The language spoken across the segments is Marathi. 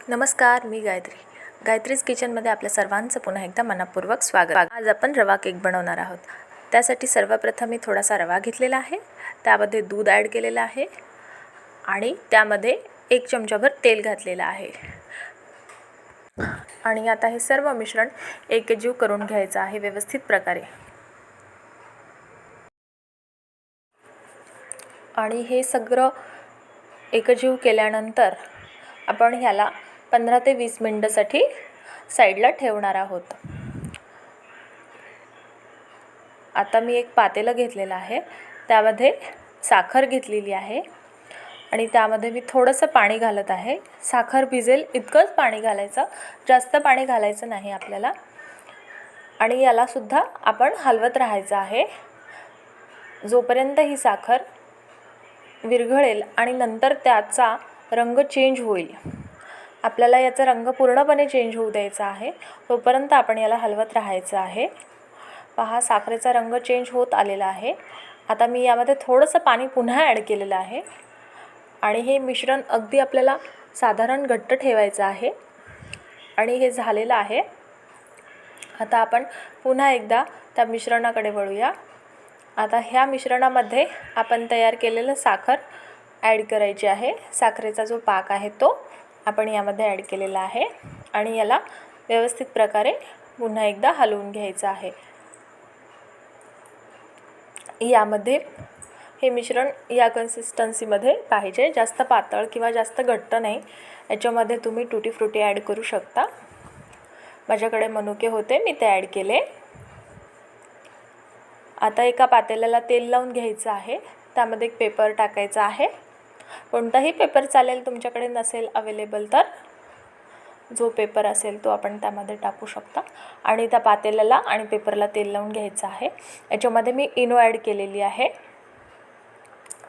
नमस्कार, मी गायत्रीज किचनमध्ये आपल्या सर्वांचं पुन्हा एकदा मनपूर्वक स्वागत। आज आपण रवा केक बनवणार आहोत। त्यासाठी सर्वप्रथम मी थोडासा रवा घेतलेला आहे, त्यामध्ये दूध ॲड केलेलं आहे आणि त्यामध्ये 1 चमचाभर तेल घातलेलं आहे आणि आता हे सर्व मिश्रण एकजीव करून घ्यायचं आहे व्यवस्थित प्रकारे। आणि हे सगळं एकजीव केल्यानंतर आपण ह्याला 15 ते 20 मिनिटांसाठी साईडला ठेवणार आहोत। आता मी एक पातेलं घेतलेलं आहे, त्यामध्ये साखर घेतलेली आहे आणि त्यामध्ये मी थोडंसं पाणी घालत आहे। साखर भिजेल इतकंच पाणी घालायचं, जास्त पाणी घालायचं नाही आपल्याला। आणि याला सुद्धा आपण हलवत राहायचं आहे जोपर्यंत ही साखर विरघळेल आणि नंतर त्याचा रंग चेंज होईल। आपल्याला याचा रंग पूर्णपणे चेंज होऊ द्यायचा आहे, तोपर्यंत आपण याला हलवत राहायचं आहे। पहा, साखरेचा रंग चेंज होत आलेला आहे। आता मी यामध्ये थोडंसं पाणी पुन्हा ॲड केलेलं आहे आणि हे मिश्रण अगदी आपल्याला साधारण घट्ट ठेवायचं आहे आणि हे झालेलं आहे। आता आपण पुन्हा एकदा त्या मिश्रणाकडे वळूया। आता ह्या मिश्रणामध्ये आपण तयार केलेलं साखर ॲड करायची आहे। साखरेचा जो पाक आहे तो आपण यामध्ये ॲड केलेला आहे आणि याला व्यवस्थित प्रकारे पुन्हा एकदा हलवून घ्यायचं आहे। यामध्ये हे मिश्रण या कन्सिस्टन्सीमध्ये पाहिजे, जास्त पातळ किंवा जास्त घट्ट नाही। याच्यामध्ये तुम्ही टूटी फ्रूटी ॲड करू शकता। माझ्याकडे मनुके होते, मी ते ॲड केले। आता एका पातेल्याला तेल लावून घ्यायचं आहे, त्यामध्ये एक पेपर टाकायचा आहे। कोणताही पेपर चालेल, तुमच्याकडे नसेल अवेलेबल तर जो पेपर असेल तो आपण त्यामध्ये टाकू शकता। आणि त्या पातेल्याला आणि पेपरला तेल लावून घ्यायचं आहे। याच्यामध्ये मी इनो ॲड केलेली आहे।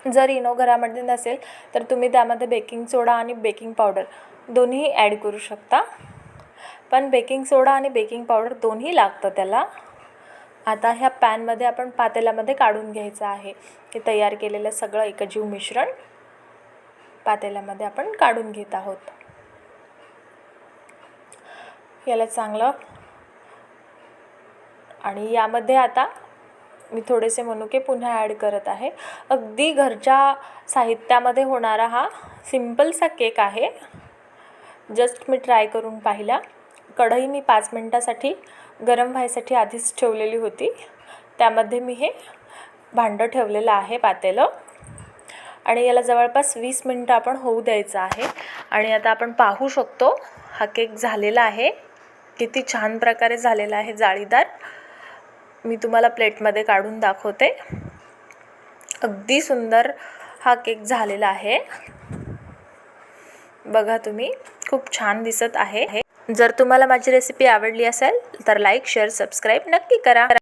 जर इनो घरामध्ये नसेल तर तुम्ही त्यामध्ये बेकिंग सोडा आणि बेकिंग पावडर दोन्ही ॲड करू शकता, पण बेकिंग सोडा आणि बेकिंग पावडर दोन्ही लागतं त्याला। आता ह्या पॅनमध्ये आपण पातेल्यामध्ये काढून घ्यायचं आहे। हे तयार केलेलं सगळं एकजीव मिश्रण पातेल्यामध्ये आपण काढून घेत आहोत। याला चांगलं, आणि यामध्ये आता मी थोडेसे मनुके पुन्हा ॲड करत आहे। अगदी घरच्या साहित्यामध्ये होणारा हा सिंपलसा केक आहे। जस्ट मी ट्राय करून पाहिला। कढई मी 5 मिनिटासाठी गरम व्हायसाठी आधीच ठेवलेली होती, त्यामध्ये मी हे भांडं ठेवलेलं आहे पातेलं, आणि याला जवळपास 20 मिनिटं आपण होऊ द्यायचं आहे। आणि आता आपण पाहू शकतो हा केक झालेला आहे, किती छान प्रकारे झालेला आहे, जाळीदार। मी तुम्हाला प्लेटमध्ये काढून दाखवते। अगदी सुंदर हा केक झालेला आहे, बघा तुम्ही, खूप छान दिसत आहे। जर तुम्हाला माझी रेसिपी आवडली असेल तर लाईक, शेअर, सबस्क्राईब नक्की करा।